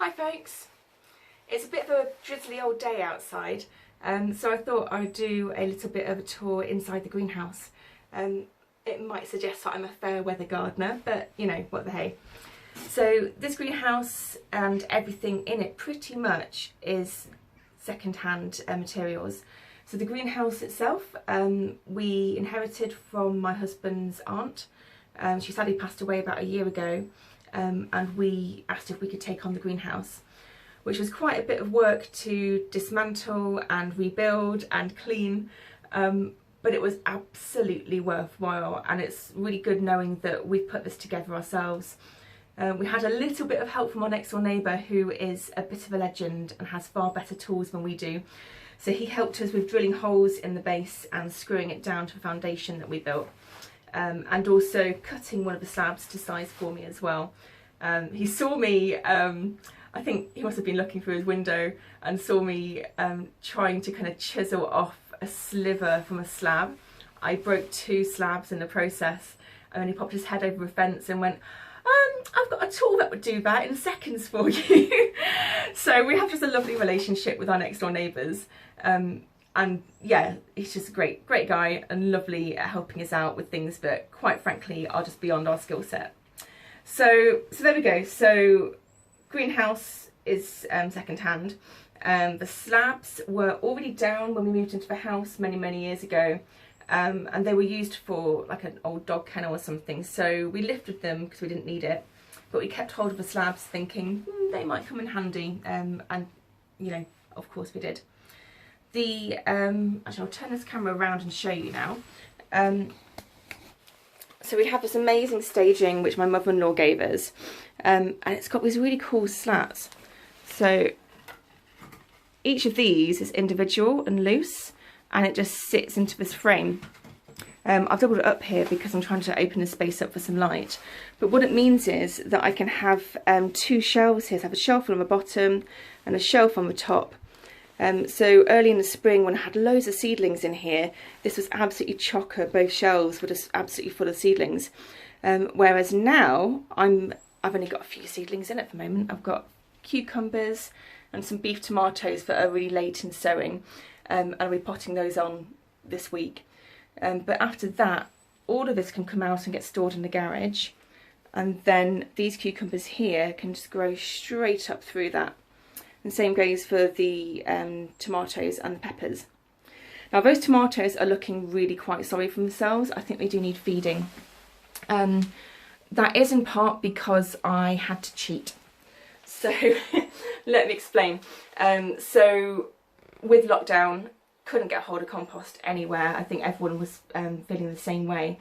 Hi folks, it's a bit of a drizzly old day outside, so I thought I'd do a little bit of a tour inside the greenhouse. It might suggest that I'm a fair weather gardener, but you know, what the hey. So this greenhouse and everything in it pretty much is second-hand materials. So the greenhouse itself we inherited from my husband's aunt. She sadly passed away about a year ago. And we asked if we could take on the greenhouse, which was quite a bit of work to dismantle and rebuild and clean, but it was absolutely worthwhile, and it's really good knowing that we've put this together ourselves. We had a little bit of help from our next door neighbour, who is a bit of a legend and has far better tools than we do. So he helped us with drilling holes in the base and screwing it down to a foundation that we built. And also cutting one of the slabs to size for me as well. He saw me, I think he must have been looking through his window and saw me trying to kind of chisel off a sliver from a slab. I broke 2 slabs in the process, and then he popped his head over a fence and went, I've got a tool that would do that in seconds for you. So we have just a lovely relationship with our next door neighbours. And yeah, he's just a great guy and lovely at helping us out with things that quite frankly are just beyond our skill set. So there we go. So greenhouse is second hand. The slabs were already down when we moved into the house many years ago, and they were used for like an old dog kennel or something. So we lifted them because we didn't need it, but we kept hold of the slabs thinking they might come in handy, and you know, of course we did. The actually, I'll turn this camera around and show you now. So we have this amazing staging which my mother-in-law gave us, and it's got these really cool slats. So each of these is individual and loose, and it just sits into this frame. I've doubled it up here because I'm trying to open the space up for some light. But what it means is that I can have 2 shelves here. So I have a shelf on the bottom and a shelf on the top. So early in the spring, when I had loads of seedlings in here, this was absolutely chocker. Both shelves were just absolutely full of seedlings. Whereas now, I've only got a few seedlings in at the moment. I've got cucumbers and some beef tomatoes that are really late in sowing, and I'll be potting those on this week. But after that, all of this can come out and get stored in the garage, and then these cucumbers here can just grow straight up through that. And same goes for the tomatoes and the peppers. Now those tomatoes are looking really quite sorry for themselves. I think they do need feeding. That is in part because I had to cheat. So let me explain. So with lockdown, couldn't get hold of compost anywhere. I think everyone was feeling the same way.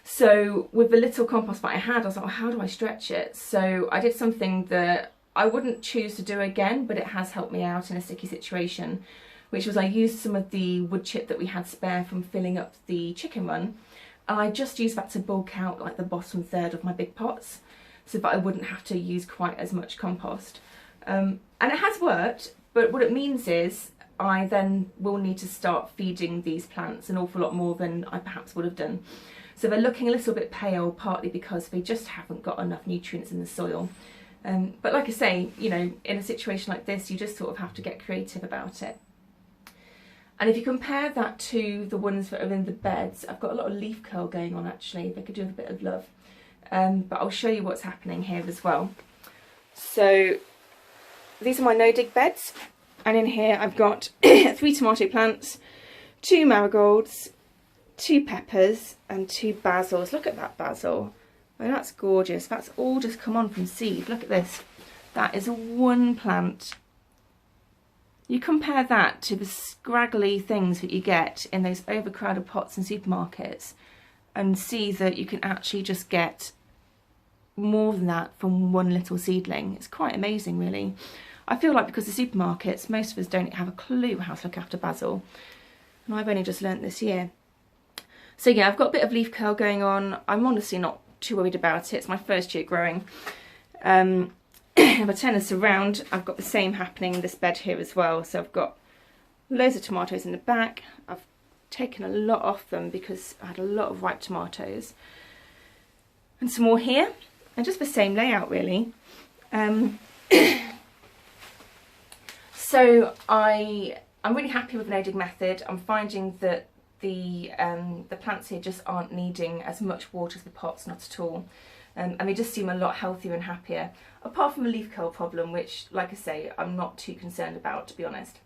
So with the little compost that I had, I was like, well, how do I stretch it? So I did something that I wouldn't choose to do again, but it has helped me out in a sticky situation, which was I used some of the wood chip that we had spare from filling up the chicken run, and I just used that to bulk out like the bottom third of my big pots, so that I wouldn't have to use quite as much compost. And it has worked, but what it means is I then will need to start feeding these plants an awful lot more than I perhaps would have done. So they're looking a little bit pale, partly because they just haven't got enough nutrients in the soil. But like I say, you know, in a situation like this, you just sort of have to get creative about it. And if you compare that to the ones that are in the beds, I've got a lot of leaf curl going on actually. They could do with a bit of love. But I'll show you what's happening here as well. So these are my no-dig beds. And in here I've got 3 tomato plants, 2 marigolds, 2 peppers and 2 basils. Look at that basil. Oh, that's gorgeous. That's all just come on from seed. Look at this. That is 1 plant. You compare that to the scraggly things that you get in those overcrowded pots in supermarkets and see that you can actually just get more than that from 1 little seedling. It's quite amazing, really. I feel like because the supermarkets, most of us don't have a clue how to look after basil. And I've only just learnt this year. So yeah, I've got a bit of leaf curl going on. I'm honestly not too worried about it. It's my first year growing. If I turn this around, I've got the same happening in this bed here as well. So I've got loads of tomatoes in the back. I've taken a lot off them because I had a lot of ripe tomatoes. And some more here, and just the same layout really. So I'm really happy with the no-dig method. I'm finding that the plants here just aren't needing as much water as the pots, not at all. And they just seem a lot healthier and happier, apart from the leaf curl problem, which, like I say, I'm not too concerned about, to be honest.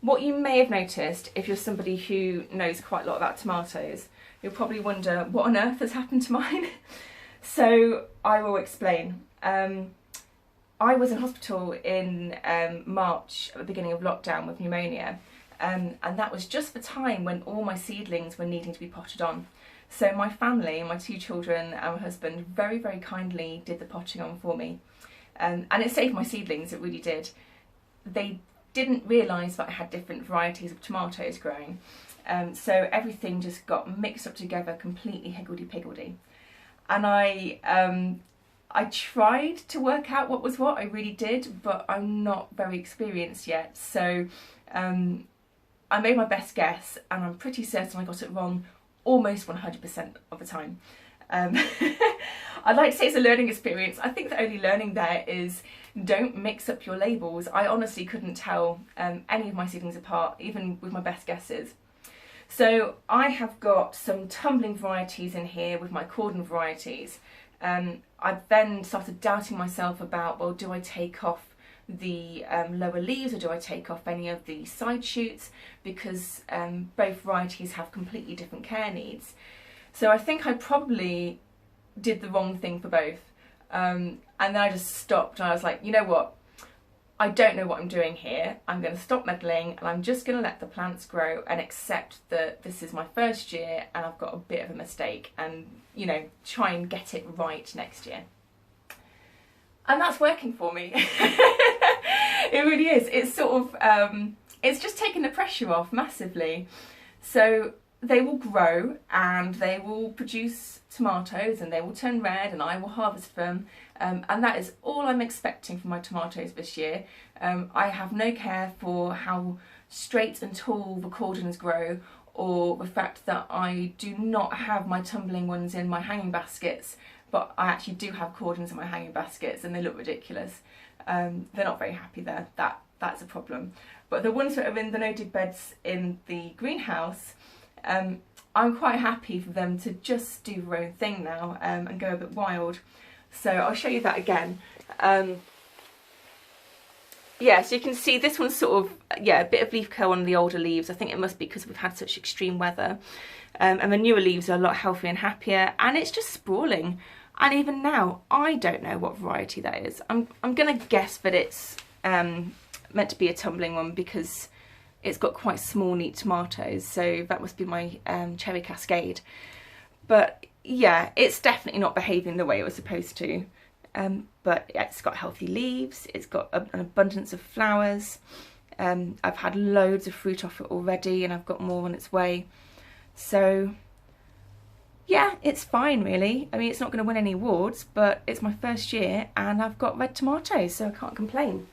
What you may have noticed, if you're somebody who knows quite a lot about tomatoes, you'll probably wonder what on earth has happened to mine. So I will explain. I was in hospital in March at the beginning of lockdown with pneumonia, and that was just the time when all my seedlings were needing to be potted on. So my family, my 2 children and my husband very, very kindly did the potting on for me. And it saved my seedlings, it really did. They didn't realise that I had different varieties of tomatoes growing. So everything just got mixed up together, completely higgledy-piggledy. And I tried to work out what was what, I really did, but I'm not very experienced yet. So I made my best guess, and I'm pretty certain I got it wrong almost 100% of the time. I'd like to say it's a learning experience. I think the only learning there is don't mix up your labels. I honestly couldn't tell any of my seedlings apart, even with my best guesses. So I have got some tumbling varieties in here with my cordon varieties. I then started doubting myself about, well, do I take off the lower leaves or do I take off any of the side shoots, because both varieties have completely different care needs. So I think I probably did the wrong thing for both, and then I just stopped and I was like, you know what, I don't know what I'm doing here. I'm going to stop meddling and I'm just going to let the plants grow and accept that this is my first year and I've got a bit of a mistake, and, you know, try and get it right next year. And that's working for me. It really is. It's sort of, it's just taken the pressure off massively. So they will grow and they will produce tomatoes and they will turn red and I will harvest them. And that is all I'm expecting from my tomatoes this year. I have no care for how straight and tall the cordons grow, or the fact that I do not have my tumbling ones in my hanging baskets, but I actually do have cordons in my hanging baskets and they look ridiculous. They're not very happy there. That's a problem. But the ones that are in the no-dig beds in the greenhouse, I'm quite happy for them to just do their own thing now and go a bit wild. So I'll show you that again. Yeah, so you can see this one's sort of, yeah, a bit of leaf curl on the older leaves. I think it must be because we've had such extreme weather. And the newer leaves are a lot healthier and happier, and it's just sprawling. And even now, I don't know what variety that is. I'm going to guess that it's meant to be a tumbling one because it's got quite small, neat tomatoes. So that must be my Cherry Cascade. But yeah, it's definitely not behaving the way it was supposed to. But it's got healthy leaves, it's got an abundance of flowers. I've had loads of fruit off it already and I've got more on its way. So yeah, it's fine really. I mean, it's not going to win any awards, but it's my first year and I've got red tomatoes, so I can't complain.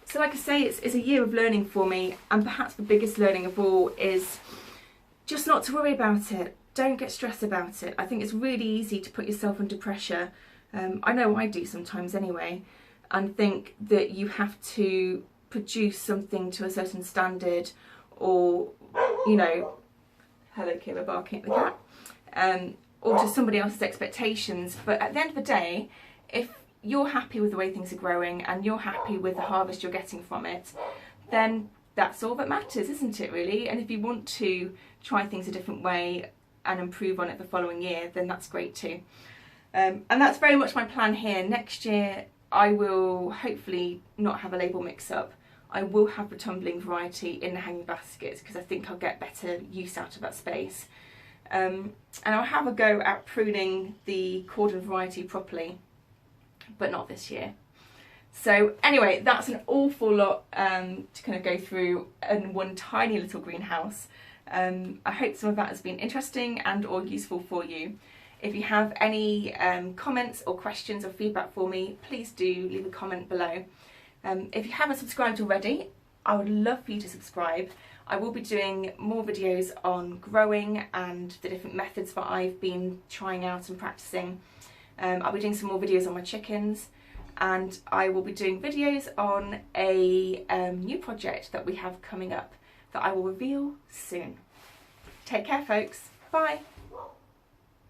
So like I say, it's a year of learning for me, and perhaps the biggest learning of all is just not to worry about it. Don't get stressed about it. I think it's really easy to put yourself under pressure. I know I do sometimes anyway, and think that you have to produce something to a certain standard, or, you know, hello Kayla barking at the cat, or to somebody else's expectations. But at the end of the day, if you're happy with the way things are growing and you're happy with the harvest you're getting from it, then that's all that matters, isn't it really? And if you want to try things a different way and improve on it the following year, then that's great too. And that's very much my plan here. Next year I will hopefully not have a label mix up. I will have the tumbling variety in the hanging baskets because I think I'll get better use out of that space. And I'll have a go at pruning the cordon variety properly, but not this year. So anyway, that's an awful lot to kind of go through in one tiny little greenhouse. I hope some of that has been interesting and or useful for you. If you have any comments or questions or feedback for me, please do leave a comment below. If you haven't subscribed already, I would love for you to subscribe. I will be doing more videos on growing and the different methods that I've been trying out and practicing. I'll be doing some more videos on my chickens. and I will be doing videos on a new project that we have coming up that I will reveal soon. Take care, folks. Bye.